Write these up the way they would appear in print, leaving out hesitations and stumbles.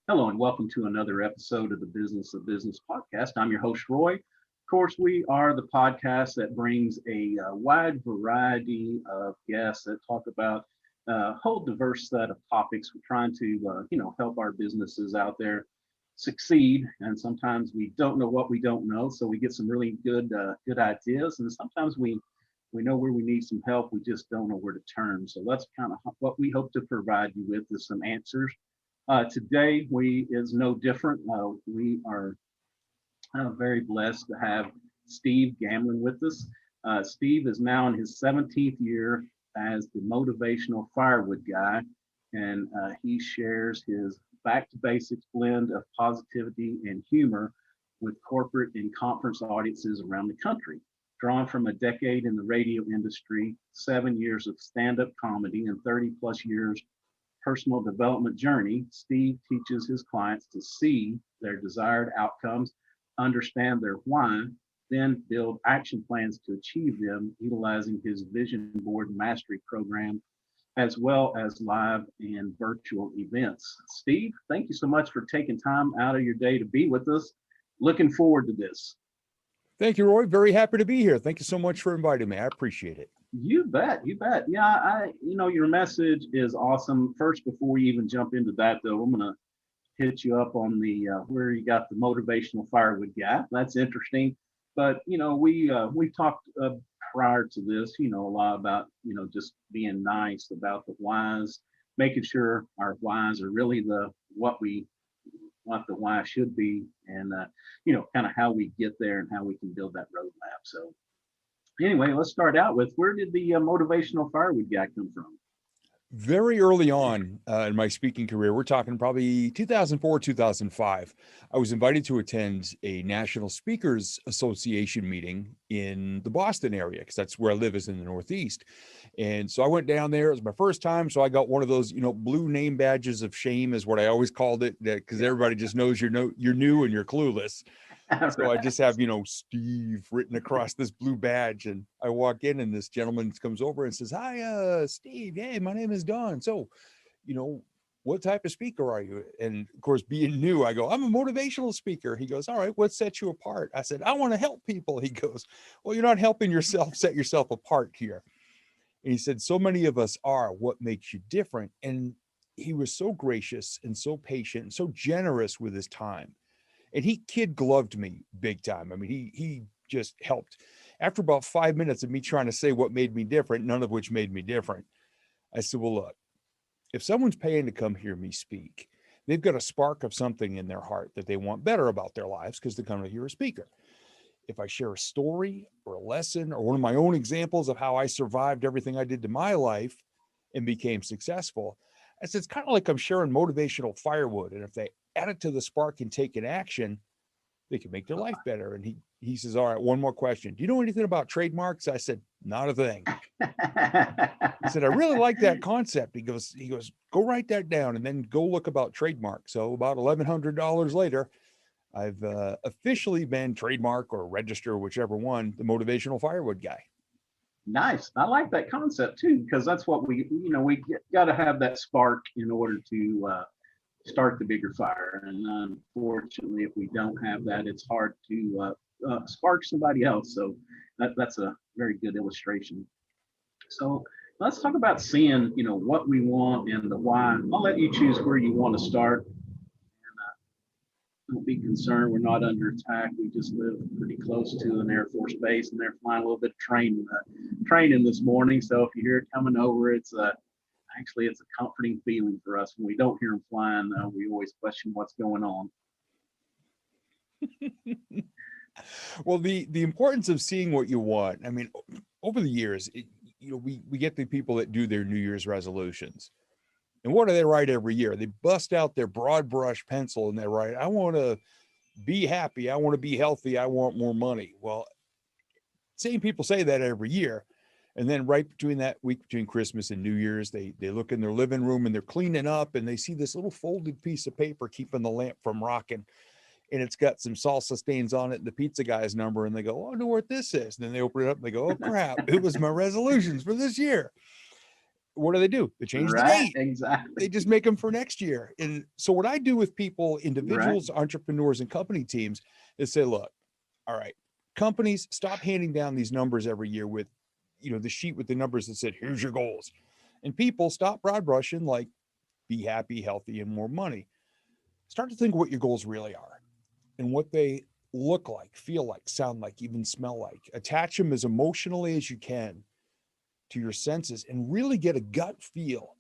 Hello and welcome to another episode of the Business of Business podcast. I'm your host, Roy. Of course, we are the podcast that brings a wide variety of guests that talk about a whole diverse set of topics. We're trying to, help our businesses out there succeed. And sometimes we don't know what we don't know, so we get some really good ideas. And sometimes we know where we need some help. We just don't know where to turn. So that's kind of what we hope to provide you with is some answers. Today we is no different. We are very blessed to have Steve Gamlin with us. Steve is now in his 17th year as the Motivational Firewood Guy, and he shares his back to basics blend of positivity and humor with corporate and conference audiences around the country. Drawn from a decade in the radio industry, 7 years of stand-up comedy, and 30 plus years personal development journey, Steve teaches his clients to see their desired outcomes, understand their why, then build action plans to achieve them, utilizing his vision board mastery program, as well as live and virtual events. Steve, thank you so much for taking time out of your day to be with us. Looking forward to this. Thank you, Roy. Very happy to be here. Thank you so much for inviting me. I appreciate it. You bet, you bet. Yeah, your message is awesome. First, before we even jump into that, though, I'm gonna hit you up on the where you got the motivational firewood guy. That's interesting. But we talked prior to this, a lot about just being nice about the whys, making sure our whys are really the what the why should be, and kind of how we get there and how we can build that roadmap. So anyway, let's start out with where did the motivational firewood guy come from? Very early on in my speaking career, we're talking probably 2004, 2005, I was invited to attend a National Speakers Association meeting in the Boston area, because that's where I live, is in the Northeast. And so I went down there. It was my first time. So I got one of those, blue name badges of shame is what I always called it, because everybody just knows you're new and you're clueless. So I just have, Steve written across this blue badge, and I walk in and this gentleman comes over and says, "Hi, Steve. Hey, my name is Don. So, what type of speaker are you?" And of course, being new, I go, "I'm a motivational speaker." He goes, "All right, what sets you apart?" I said, "I want to help people." He goes, "Well, you're not helping yourself set yourself apart here." And he said, "So many of us are. What makes you different?" And he was so gracious and so patient and so generous with his time. And he kid gloved me big time. I mean, he just helped. After about 5 minutes of me trying to say what made me different, none of which made me different, I said, "Well, look, if someone's paying to come hear me speak, they've got a spark of something in their heart that they want better about their lives because they come to hear a speaker. If I share a story or a lesson or one of my own examples of how I survived everything I did to my life and became successful," I said, "it's kind of like I'm sharing motivational firewood. And if they add it to the spark and take an action, they can make their life better." And he says, "All right, one more question. Do you know anything about trademarks?" I said, "Not a thing." He said, "I really like that concept." He goes, "Go write that down and then go look about trademarks." So about $1,100 later, I've officially been trademark or register, whichever one, the motivational firewood guy. Nice. I like that concept too, because that's what we got to have that spark in order to start the bigger fire. And unfortunately, if we don't have that, it's hard to spark somebody else. So that's a very good illustration. So let's talk about seeing, what we want and the why. I'll let you choose where you want to start. Don't be concerned. We're not under attack. We just live pretty close to an Air Force base, and they're flying a little bit of training this morning. So if you hear it coming over, it's actually a comforting feeling for us. When we don't hear them flying, we always question what's going on. Well, the importance of seeing what you want. I mean, over the years, we get the people that do their New Year's resolutions. And what do they write every year? They bust out their broad brush pencil and they write, "I want to be happy. I want to be healthy. I want more money." Well, same people say that every year. And then right between that week between Christmas and New Year's, they look in their living room and they're cleaning up and they see this little folded piece of paper keeping the lamp from rocking. And it's got some salsa stains on it and the pizza guy's number. And they go, "Oh, I know what this is." And then they open it up and they go, "Oh, crap. It was my resolutions for this year." what do? They change the Right. date. Exactly. They just make them for next year. And so what I do with people, individuals, Right. entrepreneurs, and company teams is say, look, all right, companies, stop handing down these numbers every year with, the sheet with the numbers that said, here's your goals. And people, stop broad brushing like be happy, healthy, and more money. Start to think what your goals really are and what they look like, feel like, sound like, even smell like. Attach them as emotionally as you can to your senses and really get a gut feel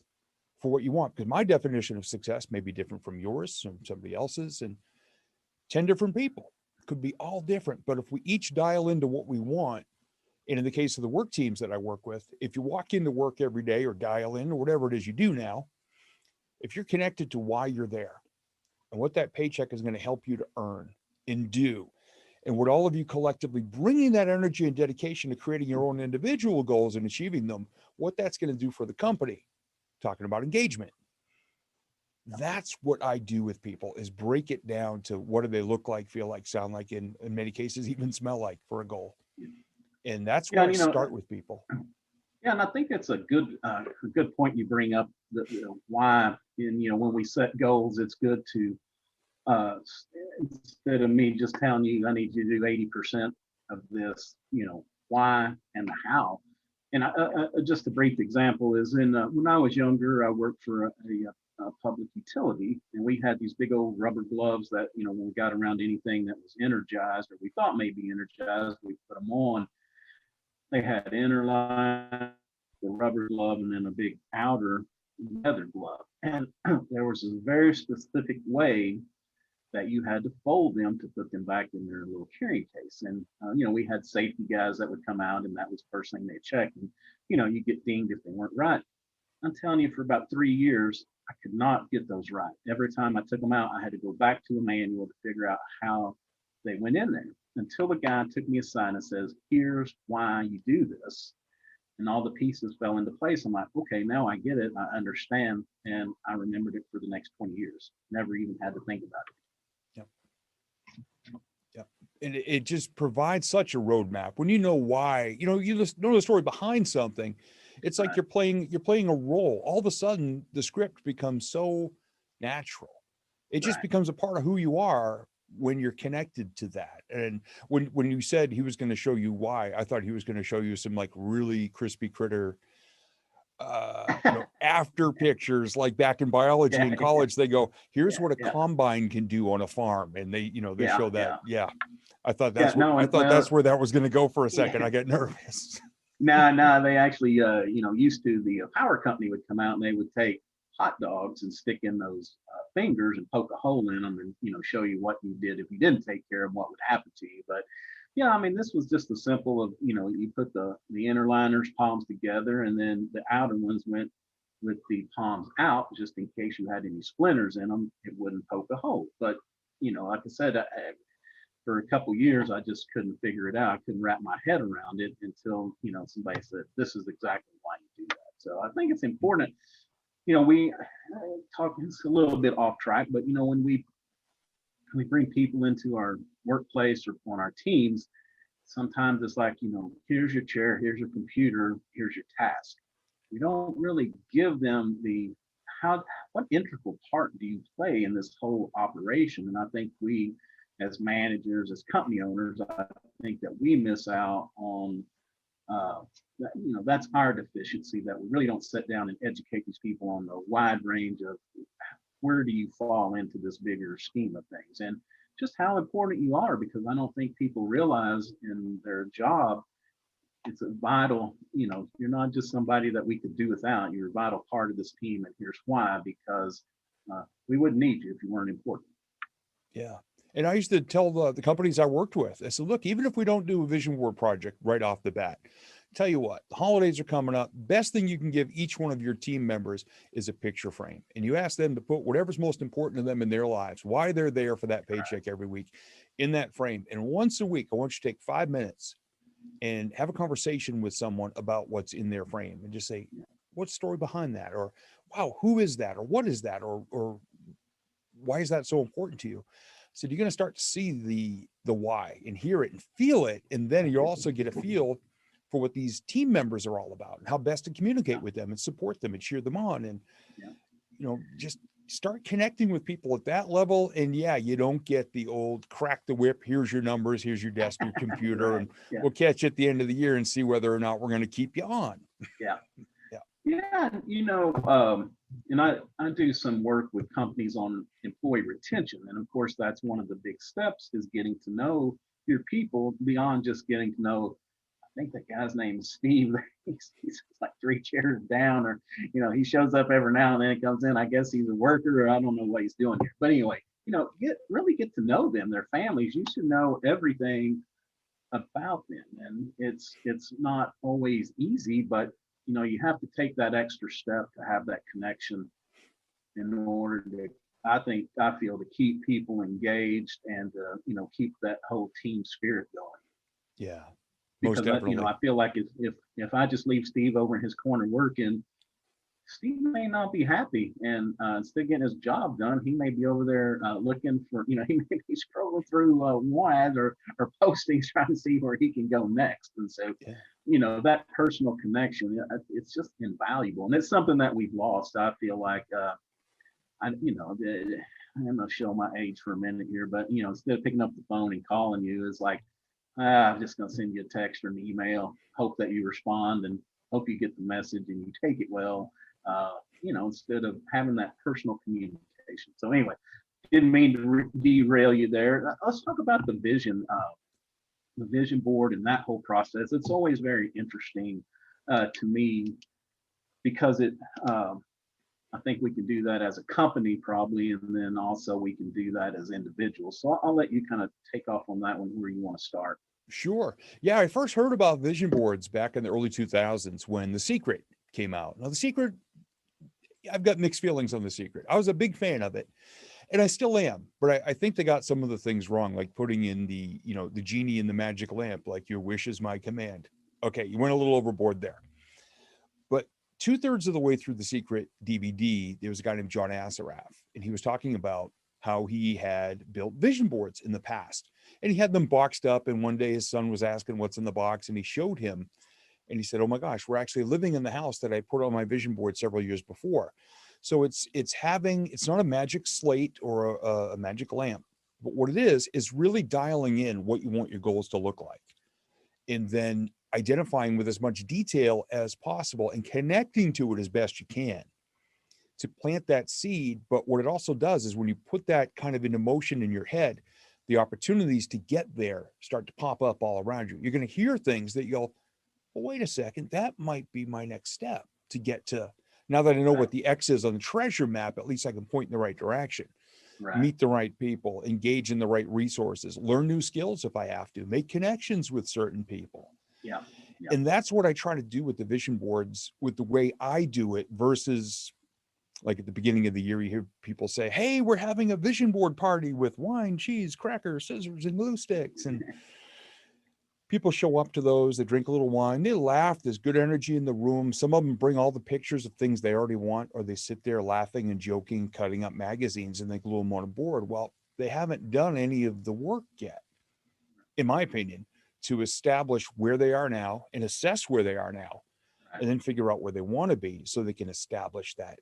for what you want. Because my definition of success may be different from yours, from somebody else's, and 10 different people could be all different. But if we each dial into what we want, and in the case of the work teams that I work with, if you walk into work every day or dial in or whatever it is you do now, if you're connected to why you're there and what that paycheck is going to help you to earn and do, and what all of you collectively bringing that energy and dedication to creating your own individual goals and achieving them, what that's going to do for the company, talking about engagement. That's what I do with people, is break it down to what do they look like, feel like, sound like, in many cases, even smell like, for a goal. And that's Yeah. where I And, start with people. yeah, and I think it's a good point you bring up, why, and, when we set goals, it's good to, uh, instead of me just telling you, I need you to do 80% of this, why and the how. And just a brief example is when I was younger, I worked for a public utility, and we had these big old rubber gloves that, when we got around anything that was energized or we thought may be energized, we put them on. They had inner line, the rubber glove, and then a big outer leather glove. And there was a very specific way that you had to fold them to put them back in their little carrying case. And, we had safety guys that would come out, and that was the first thing they checked. And, you get dinged if they weren't right. I'm telling you, for about 3 years, I could not get those right. Every time I took them out, I had to go back to a manual to figure out how they went in there, until the guy took me aside and says, here's why you do this. And all the pieces fell into place. I'm like, okay, now I get it. I understand. And I remembered it for the next 20 years. Never even had to think about it. Yep. Yep. And it just provides such a roadmap when you know why, you just know the story behind something. It's like Right. you're playing a role. All of a sudden the script becomes so natural. It just Right. becomes a part of who you are when you're connected to that. And when you said he was going to show you why, I thought he was going to show you some like really crispy critter after pictures, like back in biology Yeah. in college, they go, here's Yeah. what a Yeah. combine can do on a farm. And they Yeah. show that. Yeah. Yeah. I thought Yeah. No, I and thought that's well, where that was going to go for a second. yeah. I get nervous. No, they actually, used to, the power company would come out and they would take hot dogs and stick in those fingers and poke a hole in them and, show you what you did if you didn't take care of them, what would happen to you. But yeah, I mean, this was just a simple of, you put the inner liners palms together, and then the outer ones went with the palms out, just in case you had any splinters in them, it wouldn't poke a hole. But, like I said, for a couple years, I just couldn't figure it out. I couldn't wrap my head around it until, somebody said, this is exactly why you do that. So I think it's important. We talk, it's a little bit off track, but, when we bring people into our workplace or on our teams, sometimes it's like, here's your chair, here's your computer, here's your task. We don't really give them what integral part do you play in this whole operation? And I think we, as managers, as company owners, I think that we miss out on that's our deficiency, that we really don't sit down and educate these people on the wide range of where do you fall into this bigger scheme of things, and just how important you are, because I don't think people realize in their job it's a vital, you're not just somebody that we could do without. You're a vital part of this team, and here's why: because we wouldn't need you if you weren't important. Yeah. And I used to tell the companies I worked with, I said, look, even if we don't do a vision board project right off the bat, tell you what, the holidays are coming up. Best thing you can give each one of your team members is a picture frame. And you ask them to put whatever's most important to them in their lives, why they're there for that paycheck every week, in that frame. And once a week, I want you to take 5 minutes and have a conversation with someone about what's in their frame, and just say, what's the story behind that? Or, wow, who is that? Or what is that? Or why is that so important to you? So you're going to start to see the why and hear it and feel it. And then you'll also get a feel for what these team members are all about and how best to communicate Yeah. with them and support them and cheer them on. And, Yeah. Just start connecting with people at that level. And yeah, you don't get the old crack the whip. Here's your numbers. Here's your desk, your computer, Right. and Yeah. we'll catch you at the end of the year and see whether or not we're going to keep you on. Yeah. Yeah. Yeah. And I do some work with companies on employee retention. And of course, that's one of the big steps is getting to know your people beyond just getting to know. I think that guy's name is Steve. He's like 3 chairs down, or he shows up every now and then. He comes in. I guess he's a worker, or I don't know what he's doing here. But anyway, get to know them, their families. You should know everything about them, and it's not always easy, but you have to take that extra step to have that connection in order to. I feel to keep people engaged and keep that whole team spirit going. Yeah. Most Because definitely. I feel like if I just leave Steve over in his corner working, Steve may not be happy, and instead of getting his job done, he may be over there looking for, he may be scrolling through ads or postings trying to see where he can go next. And so, that personal connection, it's just invaluable, and it's something that we've lost. I feel like, I'm gonna show my age for a minute here, but instead of picking up the phone and calling you, is like, I'm just going to send you a text or an email, hope that you respond and hope you get the message and you take it well, instead of having that personal communication. So anyway, didn't mean to derail you there. Let's talk about the vision board and that whole process. It's always very interesting to me because I think we can do that as a company probably, and then also we can do that as individuals. So I'll let you kind of take off on that one where you want to start. Sure. Yeah, I first heard about vision boards back in the early 2000s when The Secret came out. Now, The Secret, I've got mixed feelings on The Secret. I was a big fan of it, and I still am, but I think they got some of the things wrong, like putting in the genie in the magic lamp, like your wish is my command. Okay, you went a little overboard there. But 2/3 of the way through The Secret DVD, there was a guy named John Assaraf, and he was talking about how he had built vision boards in the past, and he had them boxed up. And one day his son was asking what's in the box, and he showed him, and he said, "Oh my gosh, we're actually living in the house that I put on my vision board several years before." So it's not a magic slate or a magic lamp, but what it is really dialing in what you want your goals to look like, and then identifying with as much detail as possible and connecting to it as best you can to plant that seed. But what it also does is when you put that kind of into motion in your head, the opportunities to get there start to pop up all around you. You're going to hear things that you'll, well, wait a second, that might be my next step to get to. Now that I know what the X is on the treasure map, at least I can point in the right direction, meet the right people, engage in the right resources, learn new skills if I have to, make connections with certain people. Yeah. And that's what I try to do with the vision boards, with the way I do it, versus like at the beginning of the year, you hear people say, "Hey, we're having a vision board party with wine, cheese, crackers, scissors, and glue sticks." And people show up to those, they drink a little wine, they laugh, there's good energy in the room. Some of them bring all the pictures of things they already want, or they sit there laughing and joking, cutting up magazines, and they glue them on a board. Well, they haven't done any of the work yet, in my opinion, to establish where they are now and assess where they are now, and then figure out where they want to be so they can establish that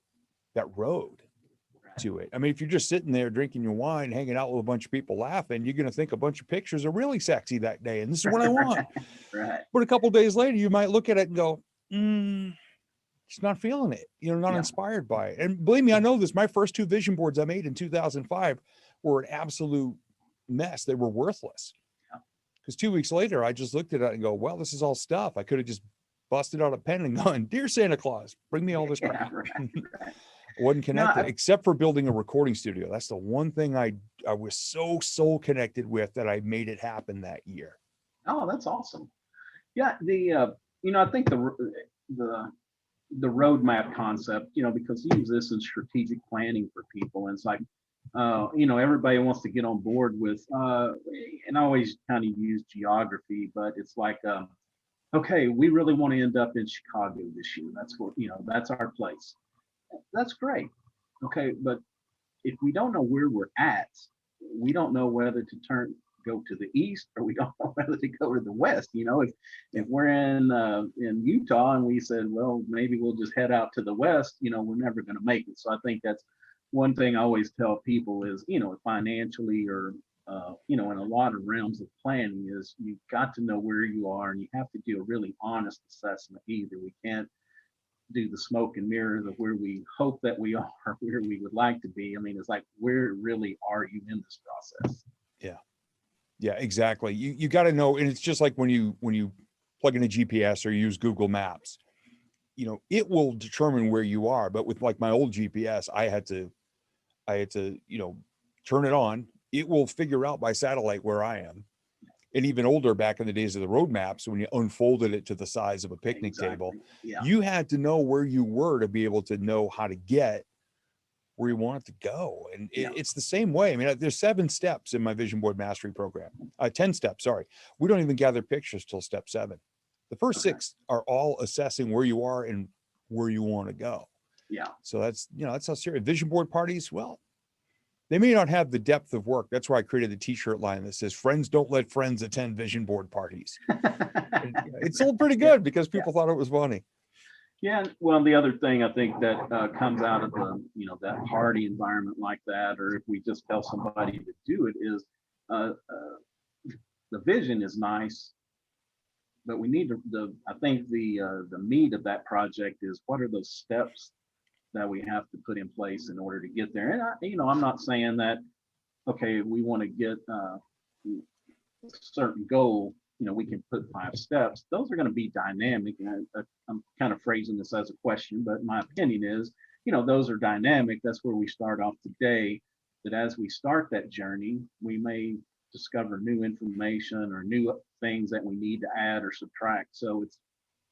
road to it. I mean, if you're just sitting there drinking your wine, hanging out with a bunch of people laughing, you're going to think a bunch of pictures are really sexy that day, and this is what I want. But a couple of days later, you might look at it and go, just not feeling it, not inspired by it. And believe me, I know this. My first 2 vision boards I made in 2005 were an absolute mess. They were worthless. Because 2 weeks later, I just looked at it and go, well, this is all stuff. I could have just busted out a pen and gone, "Dear Santa Claus, bring me all this crap." Wasn't connected, except for building a recording studio. That's the one thing I was so soul connected with, that I made it happen that year. Oh, that's awesome. Yeah, I think the roadmap concept, because you use this in strategic planning for people, and it's like, everybody wants to get on board with, and I always kind of use geography, but it's like, okay, we really want to end up in Chicago this year. That's what, that's our place. That's great. Okay, but if we don't know where we're at, we don't know whether to go to the east or we don't know whether to go to the west. If we're in Utah and we said, well, maybe we'll just head out to the west, we're never going to make it. So I think that's one thing I always tell people is, financially or in a lot of realms of planning is you've got to know where you are and you have to do a really honest assessment. Either we can't do the smoke and mirrors of where we hope that we are, where we would like to be. I mean, it's like, where really are you in this process? Yeah, exactly. You got to know, and it's just like when you plug in a GPS or use Google Maps, it will determine where you are. But with like my old GPS, I had to turn it on. It will figure out by satellite where I am. And even older, back in the days of the road maps, when you unfolded it to the size of a picnic table, you had to know where you were to be able to know how to get where you want it to go. And it's the same way. I mean, there's 7 steps in my vision board mastery program, 10 steps. Sorry. We don't even gather pictures till step 7. The first 6 are all assessing where you are and where you want to go. Yeah. So that's how serious. Vision board parties, well, they may not have the depth of work. That's why I created the t-shirt line that says, friends don't let friends attend vision board parties. It's sold pretty good because people thought it was funny. Yeah. Well, the other thing I think that comes out of that party environment like that, or if we just tell somebody to do it, is the vision is nice, but we need I think the meat of that project is what are those steps that we have to put in place in order to get there. And I'm not saying that, okay, we want to get a certain goal, we can put 5 steps. Those are going to be dynamic. And I'm kind of phrasing this as a question, but my opinion is, those are dynamic. That's where we start off today. That as we start that journey, we may discover new information or new things that we need to add or subtract. So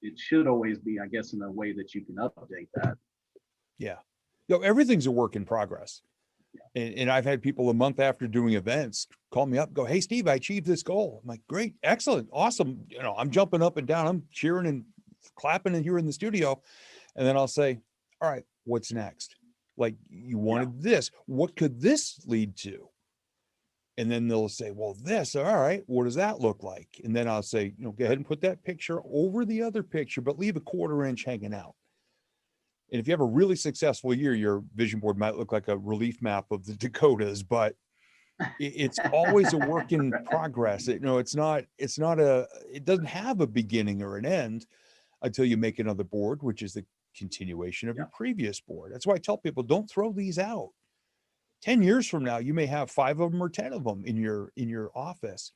it should always be, I guess, in a way that you can update that. Yeah. Everything's a work in progress. And I've had people a month after doing events call me up, go, hey, Steve, I achieved this goal. I'm like, great, excellent, awesome. I'm jumping up and down. I'm cheering and clapping and here in the studio. And then I'll say, all right, what's next? Like, you wanted this. What could this lead to? And then they'll say, well, this, all right, what does that look like? And then I'll say, go ahead and put that picture over the other picture, but leave a 1/4 inch hanging out. And if you have a really successful year, your vision board might look like a relief map of the Dakotas, but it's always a work in progress. It doesn't have a beginning or an end until you make another board, which is the continuation of your previous board. That's why I tell people, don't throw these out. 10 years from now, you may have 5 of them or 10 of them in your office.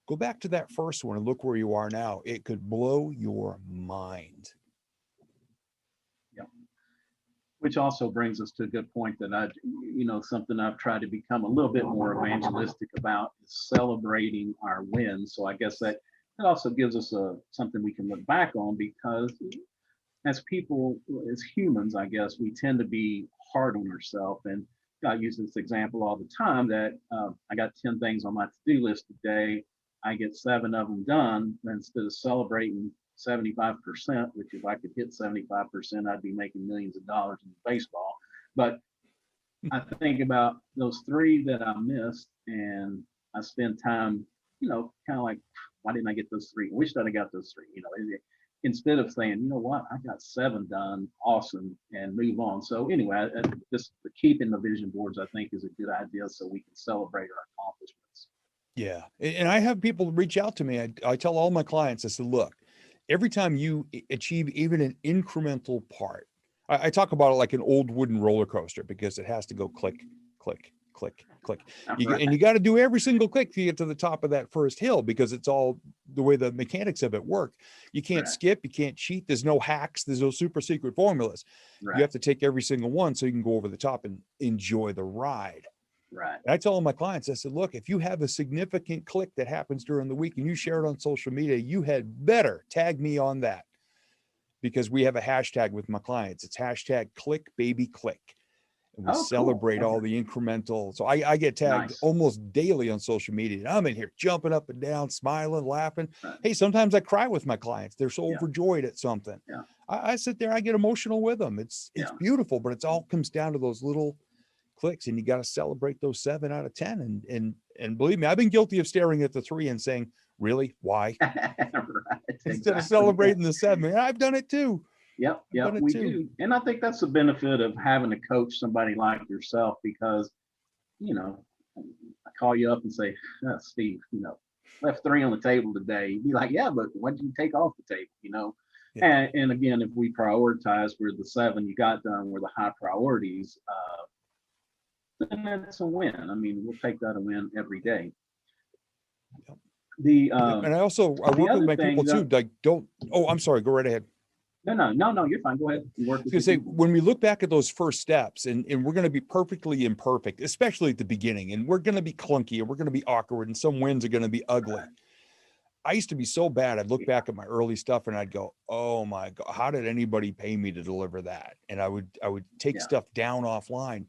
Go back to that first one and look where you are now. It could blow your mind. Which also brings us to a good point that something I've tried to become a little bit more evangelistic about is celebrating our wins. So I guess that also gives us something we can look back on, because as people, as humans, I guess we tend to be hard on ourselves. And I use this example all the time that I got 10 things on my to-do list today. I get 7 of them done. Instead of celebrating 75%, which if I could hit 75%, I'd be making millions of dollars in baseball. But I think about those 3 that I missed, and I spend time, kind of like, why didn't I get those 3? I wish that I got those 3, instead of saying, you know what, I got 7 done, awesome, and move on. So anyway, just keeping the vision boards, I think, is a good idea so we can celebrate our accomplishments. Yeah. And I have people reach out to me. I tell all my clients, I said, look, every time you achieve even an incremental part, I talk about it like an old wooden roller coaster, because it has to go click, click, click, click. And you got to do every single click to get to the top of that first hill, because it's all the way the mechanics of it work. You can't skip, you can't cheat. There's no hacks. There's no super secret formulas. You have to take every single one so you can go over the top and enjoy the ride. Right. And I tell all my clients, I said, look, if you have a significant click that happens during the week and you share it on social media, you had better tag me on that, because we have a hashtag with my clients. It's hashtag click baby click. And we celebrate all the incremental. So I get tagged almost daily on social media. And I'm in here jumping up and down, smiling, laughing. Hey, sometimes I cry with my clients. They're so overjoyed at something. I sit there, I get emotional with them. It's beautiful, but it all comes down to those little clicks, and you got to celebrate those 7 out of 10. And And believe me, I've been guilty of staring at the 3 and saying, really, why? Right, Instead of exactly. celebrating the 7. And I've done it too. Yep, I've yep, done it we too. do. And I think that's the benefit of having to coach somebody like yourself because, you know, I call you up and say, Steve, left 3 on the table today. You'd be like, yeah, but what did you take off the table? Yeah. And again, if we prioritize where the 7 you got done were the high priorities, then that's a win. I mean, we'll take that a win every day. Yep. The And I the work with other my people thing too. that, Like, I'm sorry, go right ahead. no, you're fine. Go ahead. You work I was with gonna your say, people. when we look back at those first steps, and we're going to be perfectly imperfect, especially at the beginning, and we're going to be clunky and we're going to be awkward and some wins are going to be ugly. I used to be so bad. I'd look back at my early stuff and I'd go, oh my God, how did anybody pay me to deliver that? And I would take Yeah. stuff down offline.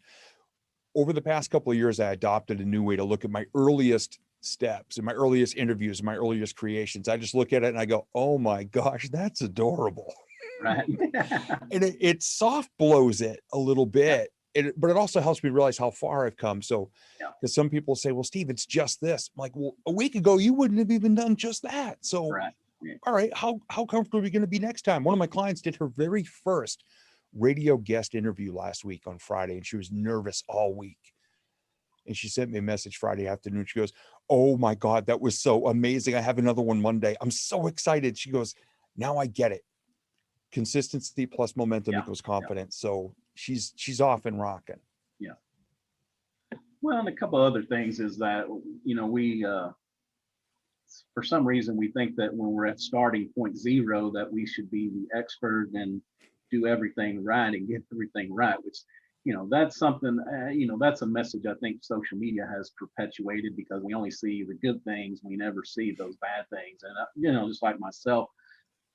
Over the past couple of years, I adopted a new way to look at my earliest steps and my earliest interviews, and my earliest creations. I just look at it and I go, oh my gosh, that's adorable. Right. And it soft blows it a little bit, but it also helps me realize how far I've come. So, Yeah. because some people say, well, Steve, it's just this. I'm like, well, a week ago, you wouldn't have even done just that. So, Right. Yeah. all right, how comfortable are we going to be next time? One of my clients did her very first radio guest interview last week on Friday, and she was nervous all week. And she sent me a message Friday afternoon. She goes, oh my God, that was so amazing. I have another one Monday. I'm so excited. She goes, now I get it. Consistency plus momentum equals confidence. So she's off and rocking. Yeah. Well, and a couple other things is that, we, for some reason, we think that when we're at starting point 0, that we should be the expert and do everything right and get everything right, which, that's something, that's a message I think social media has perpetuated because we only see the good things. We never see those bad things. And, just like myself,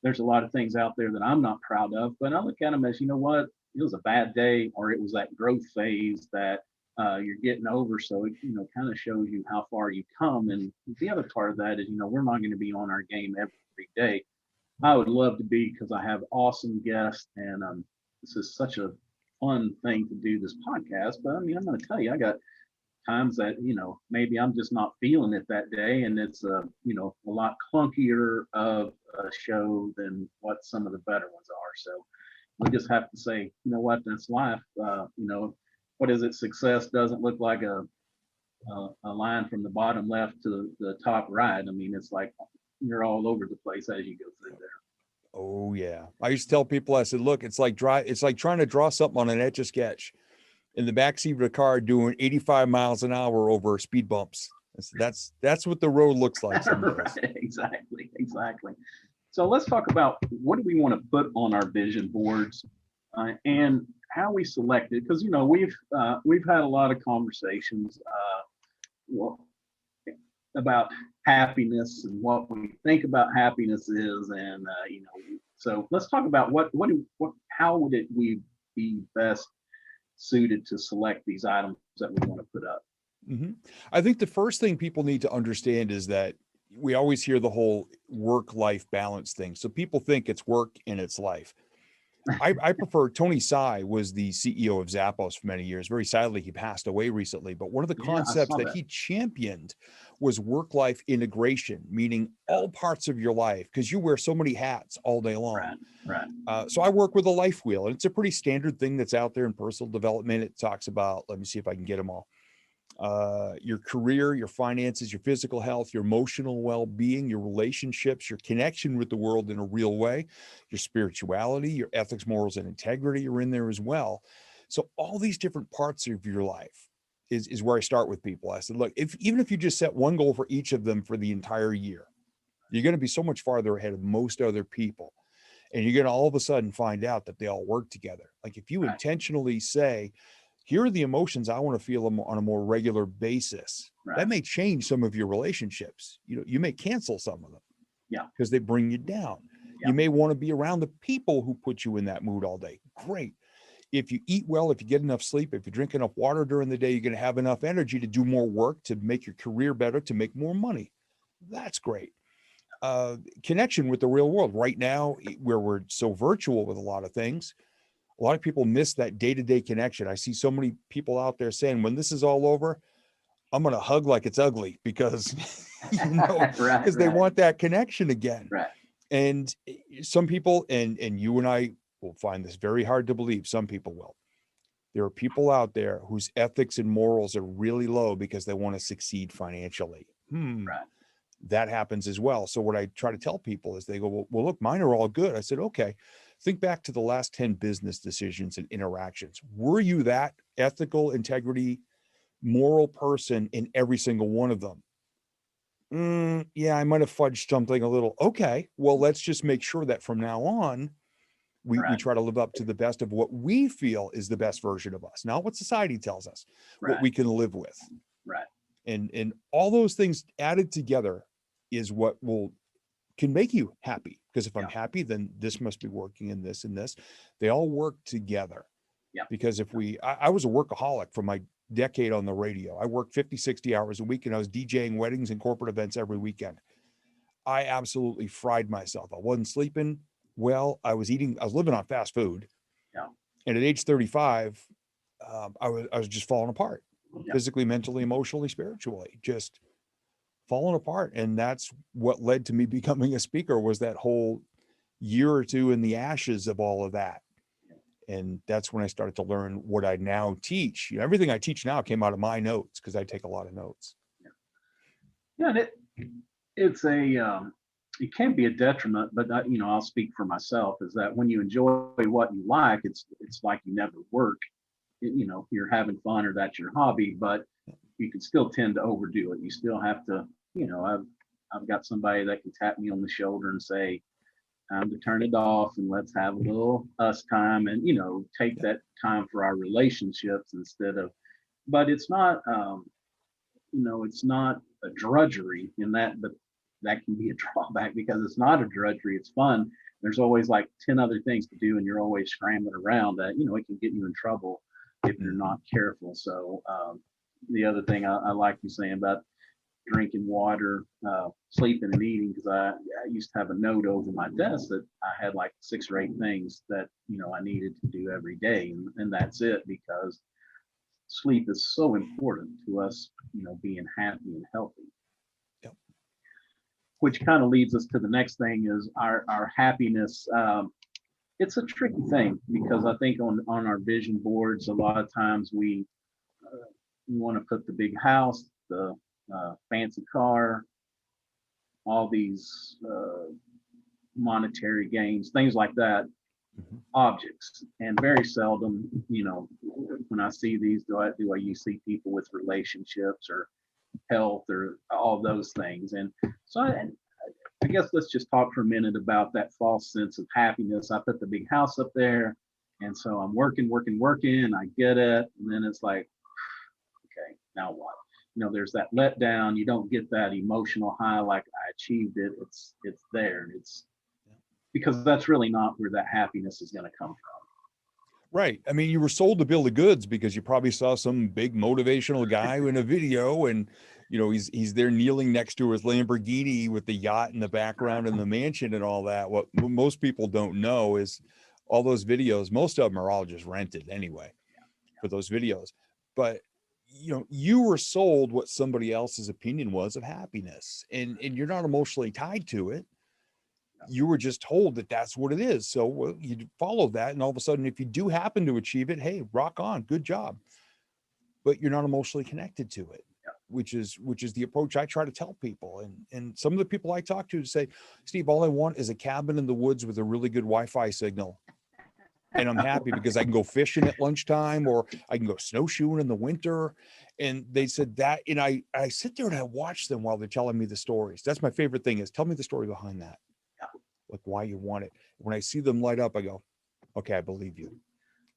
there's a lot of things out there that I'm not proud of, but I look at them as, what, it was a bad day, or it was that growth phase that you're getting over. So it, kind of shows you how far you come. And the other part of that is, we're not going to be on our game every day. I would love to be, because I have awesome guests, and this is such a fun thing to do, this podcast. But I mean, I'm going to tell you, I got times that maybe I'm just not feeling it that day, and it's a lot clunkier of a show than what some of the better ones are. So we just have to say, what, that's life. What is it? Success doesn't look like a line from the bottom left to the top right. I mean, it's like you're all over the place as you go through there. Oh yeah. I used to tell people, I said, look, it's like trying to draw something on an Etch a Sketch in the backseat of a car doing 85 miles an hour over speed bumps. That's what the road looks like sometimes. Right, exactly. So let's talk about, what do we want to put on our vision boards, and how we select it, because we've had a lot of conversations about happiness and what we think about happiness is, and so let's talk about how would we be best suited to select these items that we want to put up. Mm-hmm. I think the first thing people need to understand is that we always hear the whole work-life balance thing. So people think it's work and it's life. I prefer, Tony Tsai was the CEO of Zappos for many years. Very sadly, he passed away recently. But one of the concepts that he championed was work-life integration, meaning all parts of your life, because you wear so many hats all day long. Right. So I work with a life wheel, and it's a pretty standard thing that's out there in personal development. It talks about, let me see if I can get them all. Your career, your finances, your physical health, your emotional well-being, your relationships, your connection with the world in a real way, your spirituality, your ethics, morals, and integrity are in there as well. So all these different parts of your life is where I start with people. I said, look, even if you just set one goal for each of them for the entire year, you're going to be so much farther ahead of most other people. And you're going to all of a sudden find out that they all work together. Like if you intentionally say, here are the emotions I want to feel on a more regular basis. Right. That may change some of your relationships. You may cancel some of them. Yeah. Because they bring you down. Yeah. You may want to be around the people who put you in that mood all day. Great. If you eat well, if you get enough sleep, if you drink enough water during the day, you're going to have enough energy to do more work, to make your career better, to make more money. That's great. Connection with the real world. Right now, where we're so virtual with a lot of things, a lot of people miss that day-to-day connection. I see so many people out there saying, when this is all over, I'm going to hug like it's ugly because, Right, because they right, want that connection again. right. And some people, and you and I will find this very hard to believe. Some people will. There are people out there whose ethics and morals are really low because they want to succeed financially. Right. That happens as well. So what I try to tell people is they go, well, look, mine are all good. I said, okay, think back to the last 10 business decisions and interactions. Were you that ethical, integrity, moral person in every single one of them? Yeah, I might have fudged something a little. Okay, well, let's just make sure that from now on, we Right. try to live up to the best of what we feel is the best version of us, not what society tells us, what Right. we can live with. Right. And all those things added together is what can make you happy. Because if I'm Yeah. happy, then this must be working and this. They all work together. Yeah. Because if I was a workaholic for my decade on the radio. I worked 50, 60 hours a week and I was DJing weddings and corporate events every weekend. I absolutely fried myself. I wasn't sleeping well. I was living on fast food. Yeah. And at age 35, I was just falling apart, Yeah. physically, mentally, emotionally, spiritually, just falling apart. And that's what led to me becoming a speaker, was that whole year or two in the ashes of all of that. And that's when I started to learn what I now teach. Everything I teach now came out of my notes because I take a lot of notes. Yeah. And it's it can be a detriment, but I'll speak for myself, is that when you enjoy what you like, it's like you never work. You're having fun, or that's your hobby, but you can still tend to overdo it. You still have to, I've got somebody that can tap me on the shoulder and say, time to turn it off and let's have a little us time, and take that time for our relationships instead of. But it's not a drudgery in that, but that can be a drawback because it's not a drudgery. It's fun. There's always like 10 other things to do, and you're always scrambling around that, it can get you in trouble if you're not careful. So, the other thing I like you saying about drinking water, sleeping and eating, because I used to have a note over my desk that I had like 6 or 8 things that, I needed to do every day. And that's it, because sleep is so important to us, being happy and healthy. Yep. Which kind of leads us to the next thing, is our happiness. It's a tricky thing, because I think on our vision boards, a lot of times we want to put the big house, the fancy car, all these monetary gains, things like that, objects. And very seldom, when I see these, do I see people with relationships or health or all those things. And so I guess let's just talk for a minute about that false sense of happiness. I put the big house up there, and so I'm working, I get it, and then it's like, okay, now what? There's that letdown. You don't get that emotional high like I achieved it. It's there. It's because that's really not where that happiness is going to come from. Right. I mean, you were sold a bill of goods because you probably saw some big motivational guy in a video, and he's there kneeling next to his Lamborghini with the yacht in the background and the mansion and all that. What most people don't know is all those videos, most of them are all just rented anyway for those videos. But you were sold what somebody else's opinion was of happiness, and you're not emotionally tied to it. You were just told that that's what it is. So you follow that. And all of a sudden, if you do happen to achieve it, hey, rock on, good job. But you're not emotionally connected to it, which is the approach I try to tell people. And some of the people I talk to say, Steve, all I want is a cabin in the woods with a really good Wi-Fi signal. And I'm happy because I can go fishing at lunchtime, or I can go snowshoeing in the winter. And they said that, and I sit there and I watch them while they're telling me the stories. That's my favorite thing, is tell me the story behind that. Like why you want it. When I see them light up, I go, okay, I believe you.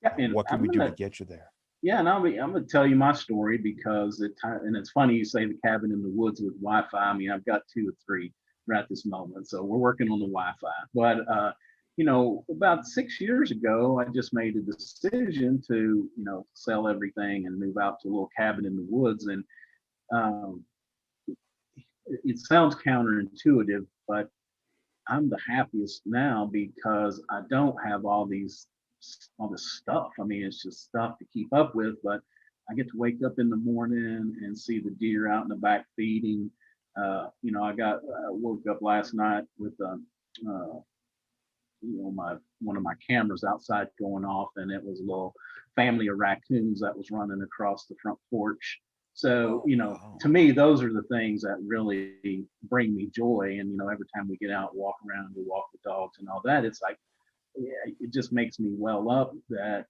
Yeah, and what can we do to get you there? Yeah, and I'm going to tell you my story, because and it's funny you say the cabin in the woods with Wi-Fi. I mean, I've got 2 or 3 right at this moment, so we're working on the Wi-Fi. But about 6 years ago, I just made a decision to sell everything and move out to a little cabin in the woods. And it sounds counterintuitive, but I'm the happiest now because I don't have all this stuff. I mean, it's just stuff to keep up with, but I get to wake up in the morning and see the deer out in the back feeding. I woke up last night with my one of my cameras outside going off, and it was a little family of raccoons that was running across the front porch. So, Oh, wow. to me, those are the things that really bring me joy. And, every time we get out, walk around, we walk the dogs and all that, it's like, yeah, it just makes me well up that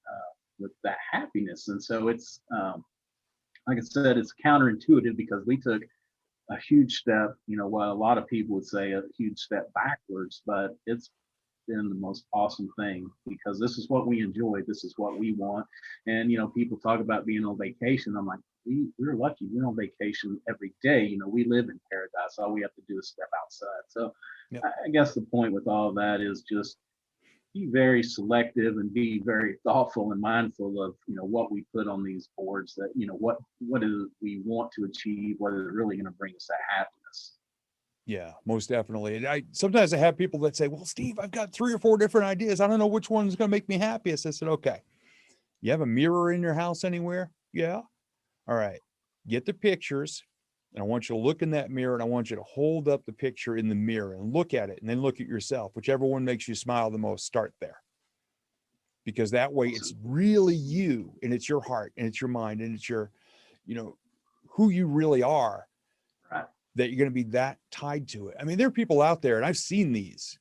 with that happiness. And so it's, like I said, it's counterintuitive because we took a huge step, what a lot of people would say a huge step backwards, but it's been the most awesome thing because this is what we enjoy. This is what we want. And, people talk about being on vacation. I'm like, we're lucky. We're on vacation every day. We live in paradise. All we have to do is step outside. So Yep. I guess the point with all of that is just be very selective and be very thoughtful and mindful of, what we put on these boards that, what is we want to achieve, what is really going to bring us that happiness. Yeah, most definitely. And sometimes I have people that say, well, Steve, I've got 3 or 4 different ideas. I don't know which one's going to make me happiest. I said, okay, you have a mirror in your house anywhere? Yeah. All right. Get the pictures. And I want you to look in that mirror, and I want you to hold up the picture in the mirror and look at it, and then look at yourself. Whichever one makes you smile the most, start there. Because that way it's really you, and it's your heart, and it's your mind, and it's your, who you really are, Right. that you're going to be that tied to it. I mean, there are people out there, and I've seen these.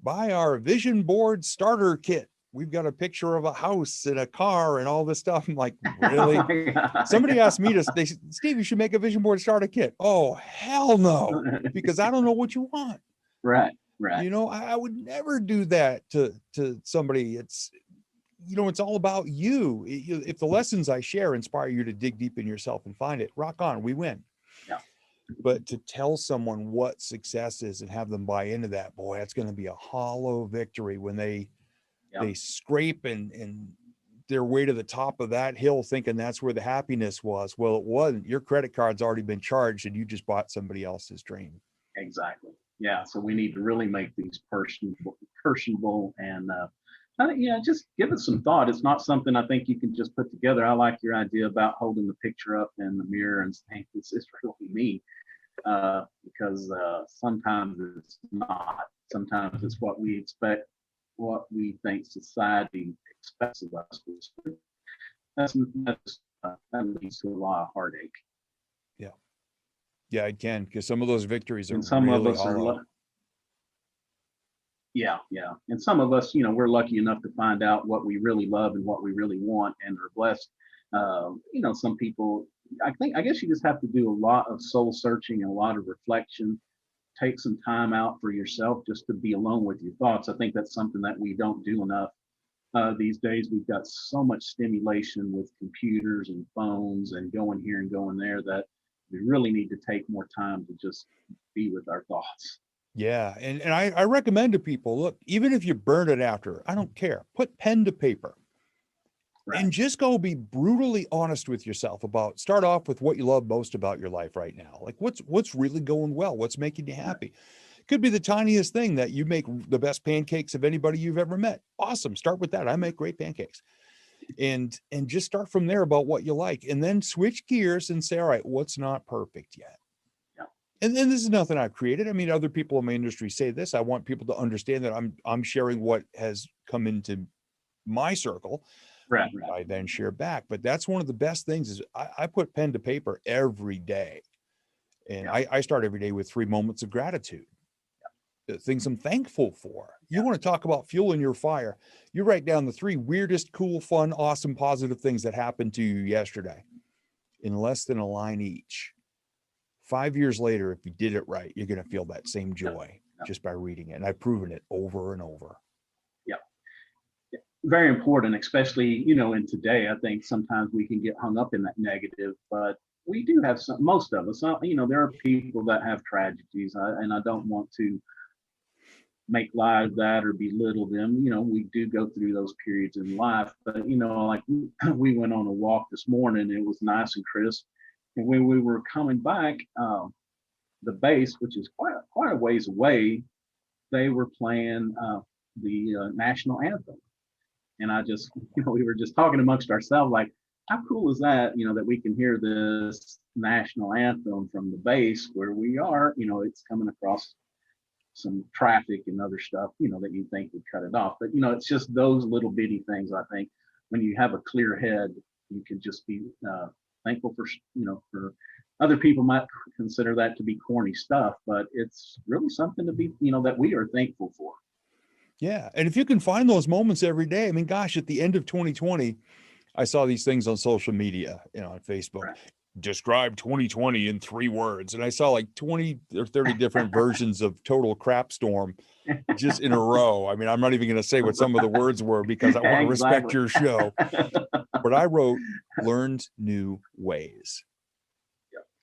Buy our vision board starter kit. We've got a picture of a house and a car and all this stuff. I'm like, really? Somebody asked me they said, Steve, you should make a vision board starter kit. Oh, hell no, because I don't know what you want. Right. I would never do that to somebody. It's, it's all about you. If the lessons I share inspire you to dig deep in yourself and find it, rock on, we win. Yeah. But to tell someone what success is and have them buy into that, boy, that's going to be a hollow victory when they scrape and their way to the top of that hill thinking that's where the happiness was. Well, it wasn't. Your credit card's already been charged and you just bought somebody else's dream. Exactly. Yeah. So we need to really make these personable and just give it some thought. It's not something I think you can just put together. I like your idea about holding the picture up in the mirror and saying, this is really me. Because sometimes it's not. Sometimes it's what we expect, what we think society expects of us. That leads to a lot of heartache. Yeah, it can, because some of those victories are and some really of us hollow. are. Yeah. And some of us, we're lucky enough to find out what we really love and what we really want, and are blessed. Some people, I guess you just have to do a lot of soul searching and a lot of reflection. Take some time out for yourself just to be alone with your thoughts. I think that's something that we don't do enough these days. We've got so much stimulation with computers and phones and going here and going there that we really need to take more time to just be with our thoughts. Yeah. And I recommend to people, look, even if you burn it after, I don't care. Put pen to paper. Right. And just go be brutally honest with yourself start off with what you love most about your life right now. Like what's really going well? What's making you happy? Could be the tiniest thing that you make the best pancakes of anybody you've ever met. Awesome. Start with that. I make great pancakes. And just start from there about what you like, and then switch gears and say, all right, what's not perfect yet? Yeah. And then this is nothing I've created. I mean, other people in my industry say this. I want people to understand that I'm sharing what has come into my circle. Right. I then share back. But that's one of the best things is I put pen to paper every day. And I start every day with 3 moments of gratitude. Things I'm thankful for. You want to talk about fueling your fire. You write down the 3 weirdest, cool, fun, awesome, positive things that happened to you yesterday in less than a line each. 5 years later, if you did it right, you're going to feel that same joy just by reading it. And I've proven it over and over. Yeah. Very important, especially, in today. I think sometimes we can get hung up in that negative, but we do have most of us, there are people that have tragedies, and I don't want to make light of that or belittle them. We do go through those periods in life, but like we went on a walk this morning. It was nice and crisp, and when we were coming back, the base, which is quite a ways away, they were playing the national anthem, and I just we were just talking amongst ourselves like, how cool is that, that we can hear this national anthem from the base where we are, it's coming across some traffic and other stuff, that you think would cut it off. But, it's just those little bitty things. I think when you have a clear head, you can just be thankful for, for other people might consider that to be corny stuff, but it's really something to be, that we are thankful for. Yeah. And if you can find those moments every day, I mean, gosh, at the end of 2020, I saw these things on social media, on Facebook. Right. Describe 2020 in 3 words. And I saw like 20 or 30 different versions of total crap storm just in a row. I mean, I'm not even going to say what some of the words were because I want to respect your show. But I wrote, learned new ways.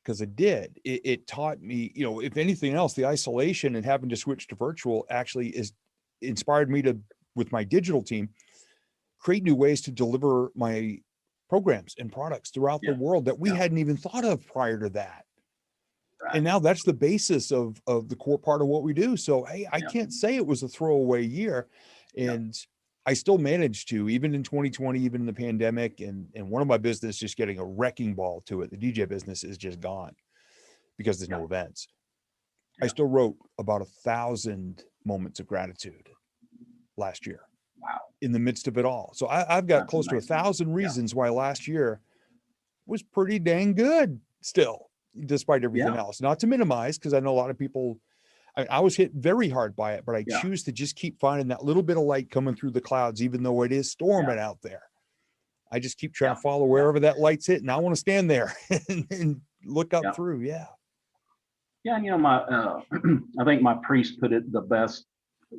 Because it did. It taught me, if anything else, the isolation and having to switch to virtual actually inspired me to, with my digital team, create new ways to deliver my programs and products throughout the world that we hadn't even thought of prior to that. Right. And now that's the basis of the core part of what we do. So, hey, I can't say it was a throwaway year. And I still managed to, even in 2020, even in the pandemic, and one of my business just getting a wrecking ball to it. The DJ business is just gone because there's no events. I still wrote about 1,000 moments of gratitude last year. Wow. In the midst of it all. So I've got close to 1,000 reasons why last year was pretty dang good still, despite everything else. Not to minimize, because I know a lot of people, I was hit very hard by it, but I choose to just keep finding that little bit of light coming through the clouds, even though it is storming out there. I just keep trying to follow wherever that light's hitting. I want to stand there and look up through. Yeah. Yeah. And, I think my priest put it the best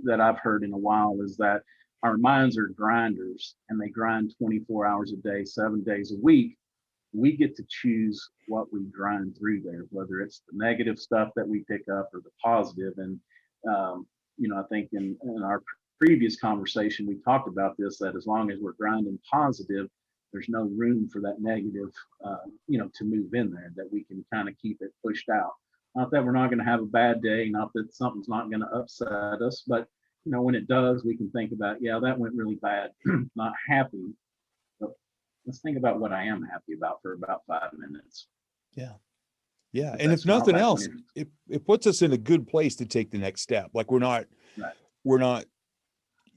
that I've heard in a while is that our minds are grinders and they grind 24 hours a day, 7 days a week. We get to choose what we grind through there, whether it's the negative stuff that we pick up or the positive. And, I think in our previous conversation, we talked about this, that as long as we're grinding positive, there's no room for that negative, to move in there, that we can kind of keep it pushed out. Not that we're not going to have a bad day, not that something's not going to upset us, but when it does, we can think about, that went really bad, not happy, but let's think about what I am happy about for about 5 minutes. Yeah. Yeah. And if nothing else, it puts us in a good place to take the next step. Like we're not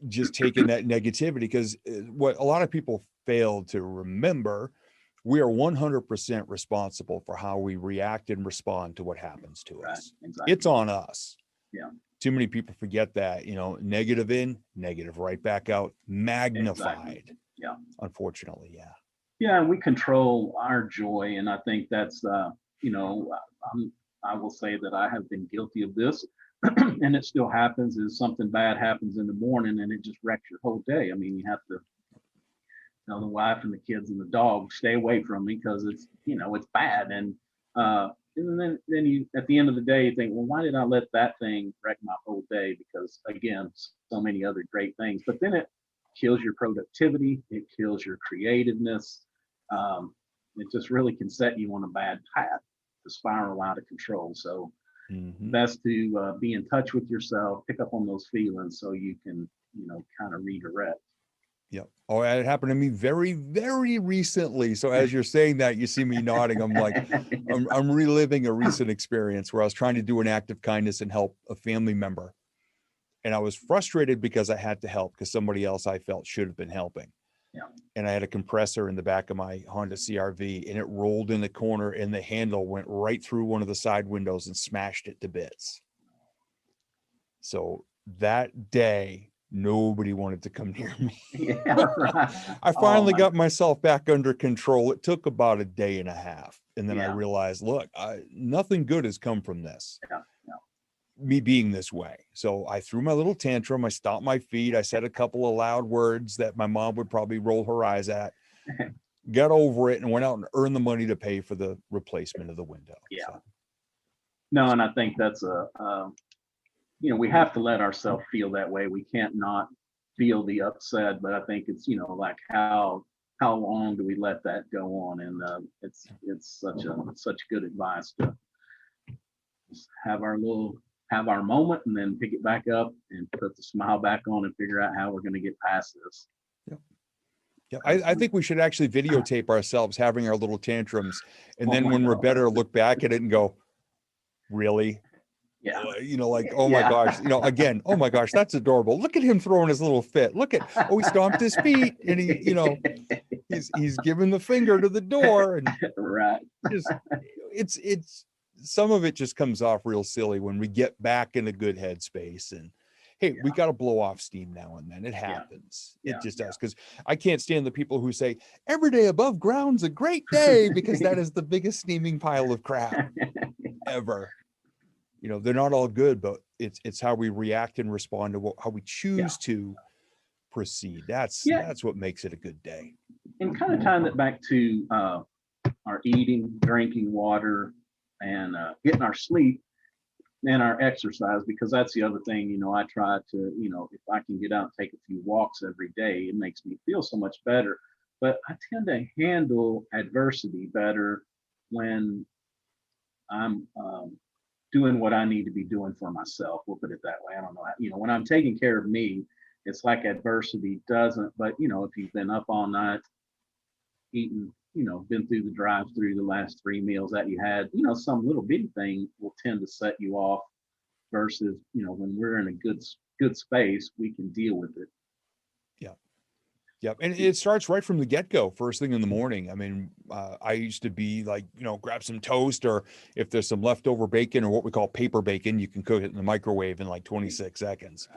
just taking that negativity, because what a lot of people fail to remember, we are 100% responsible for how we react and respond to what happens to us. Exactly. It's on us. Yeah. Too many people forget that, negative in, negative right back out, magnified. Exactly. Yeah. Unfortunately. Yeah. Yeah. And we control our joy. And I think that's, I will say that I have been guilty of this and it still happens, is something bad happens in the morning and it just wrecks your whole day. I mean, you have to tell the wife and the kids and the dog, stay away from me because it's, it's bad. And then you, at the end of the day, you think, well, why did I let that thing wreck my whole day? Because again, so many other great things, but then it kills your productivity. It kills your creativeness. It just really can set you on a bad path to spiral out of control. So best to be in touch with yourself, pick up on those feelings so you can, kind of redirect. Yep. Oh, it happened to me very, very recently. So as you're saying that, you see me nodding. I'm like, I'm reliving a recent experience where I was trying to do an act of kindness and help a family member. And I was frustrated because I had to help because somebody else I felt should have been helping. Yeah. And I had a compressor in the back of my Honda CRV and it rolled in the corner and the handle went right through one of the side windows and smashed it to bits. So that day, nobody wanted to come near me. Yeah, right. I finally got myself back under control. It took about a day and a half. And then I realized, look, nothing good has come from this. Yeah. Me being this way. So I threw my little tantrum. I stomped my feet. I said a couple of loud words that my mom would probably roll her eyes at, got over it and went out and earned the money to pay for the replacement of the window. Yeah. So. No, and I think that's we have to let ourselves feel that way. We can't not feel the upset, but I think it's, like how long do we let that go on? And it's such good advice to just have our moment and then pick it back up and put the smile back on and figure out how we're going to get past this. Yep. Yeah, I think we should actually videotape ourselves having our little tantrums, and Oh then my when we're God. better, look back at it and go, really? Yeah. Like, oh my Yeah. gosh, again, oh my gosh, that's adorable. Look at him throwing his little fit. Look at, oh, he stomped his feet, and he's giving the finger to the door, and Right. just, it's some of it just comes off real silly when we get back in a good headspace. And hey, we got to blow off steam now and then. It Yeah. happens. Yeah. It just does. Because I can't stand the people who say every day above ground's a great day, because that is the biggest steaming pile of crap ever. They're not all good, but it's how we react and respond to how we choose to proceed. That's what makes it a good day. And kind of tying it back to our eating, drinking water, and getting our sleep and our exercise, because that's the other thing. I try to, if I can get out and take a few walks every day, it makes me feel so much better. But I tend to handle adversity better when I'm doing what I need to be doing for myself. We'll put it that way. I don't know. When I'm taking care of me, it's like adversity doesn't. But if you've been up all night eating, been through the drive-through the last 3 meals that you had, some little bitty thing will tend to set you off. Versus, when we're in a good space, we can deal with it. Yep. And it starts right from the get-go, first thing in the morning. I mean, I used to be like, grab some toast, or if there's some leftover bacon, or what we call paper bacon, you can cook it in the microwave in like 26 seconds.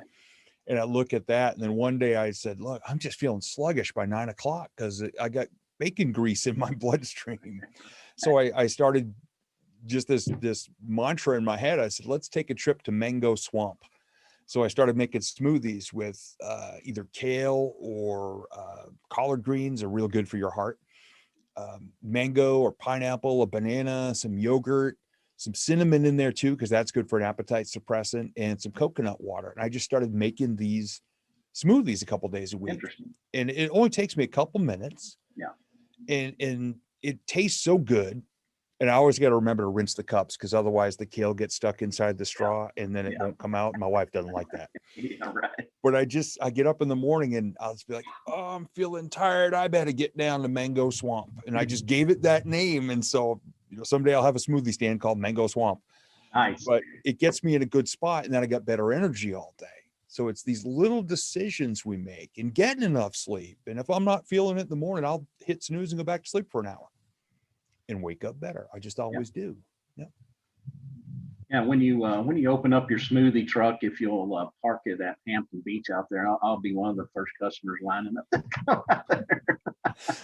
And I look at that. And then one day I said, look, I'm just feeling sluggish by 9 o'clock because I got bacon grease in my bloodstream. So I started just this mantra in my head. I said, let's take a trip to Mango Swamp. So I started making smoothies with either kale or collard greens, are real good for your heart. Mango or pineapple, a banana, some yogurt, some cinnamon in there too, because that's good for an appetite suppressant, and some coconut water. And I just started making these smoothies a couple days a week. Interesting. And it only takes me a couple minutes. Yeah. And it tastes so good. And I always got to remember to rinse the cups, because otherwise the kale gets stuck inside the straw and then it won't come out. My wife doesn't like that. Yeah, right. But I get up in the morning and I'll just be like, oh, I'm feeling tired. I better get down to Mango Swamp. And I just gave it that name. And so, someday I'll have a smoothie stand called Mango Swamp. Nice. But it gets me in a good spot, and then I got better energy all day. So it's these little decisions we make, and getting enough sleep. And if I'm not feeling it in the morning, I'll hit snooze and go back to sleep for an hour and wake up better. I just always do. Yeah, when you open up your smoothie truck, if you'll park it at Hampton Beach out there, I'll be one of the first customers lining up to come out there.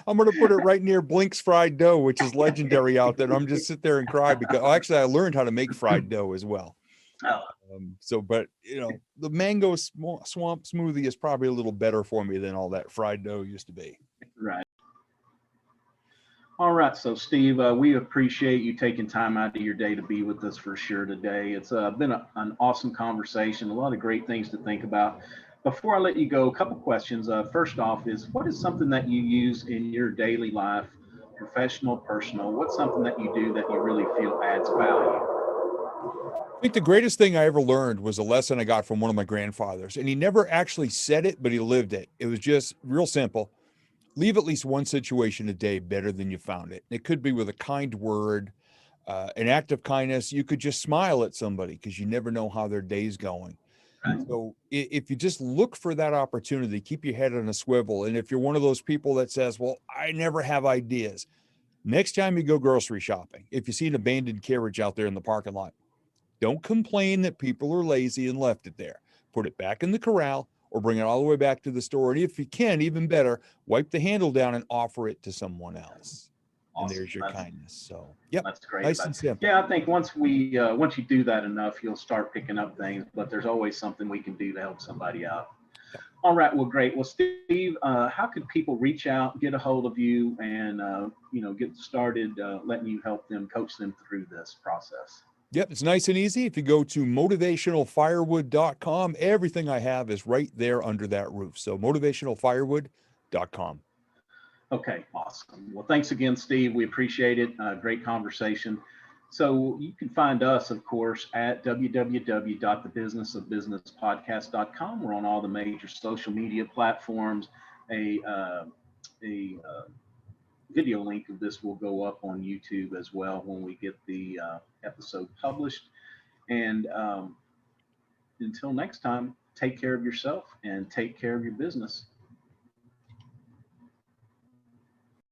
I'm going to put it right near Blink's fried dough, which is legendary out there. And I'm just sit there and cry because actually I learned how to make fried dough as well. But the Mango Swamp smoothie is probably a little better for me than all that fried dough used to be. Right. All right. So Steve, we appreciate you taking time out of your day to be with us for sure today. It's been an awesome conversation, a lot of great things to think about. Before I let you go, a couple questions. First off is, what is something that you use in your daily life, professional, personal? What's something that you do that you really feel adds value? I think the greatest thing I ever learned was a lesson I got from one of my grandfathers, and he never actually said it, but he lived it. It was just real simple. Leave at least one situation a day better than you found it. It could be with a kind word, an act of kindness. You could just smile at somebody, because you never know how their day's going. Right. So if you just look for that opportunity, keep your head on a swivel. And if you're one of those people that says, well, I never have ideas, next time you go grocery shopping, if you see an abandoned carriage out there in the parking lot, don't complain that people are lazy and left it there. Put it back in the corral, or bring it all the way back to the store. And if you can, even better, wipe the handle down and offer it to someone else. Awesome. And there's your kindness. So, that's great. Nice and simple. Yeah, I think once you do that enough, you'll start picking up things. But there's always something we can do to help somebody out. Yep. All right. Well, great. Well, Steve, how could people reach out, get a hold of you, and get started letting you help them, coach them through this process? Yep, it's nice and easy. If you go to motivationalfirewood.com, everything I have is right there under that roof. So motivationalfirewood.com. Okay, awesome. Well, thanks again, Steve. We appreciate it. Great conversation. So you can find us, of course, at www.thebusinessofbusinesspodcast.com. We're on all the major social media platforms. video link of this will go up on YouTube as well when we get the episode published. And until next time, take care of yourself and take care of your business.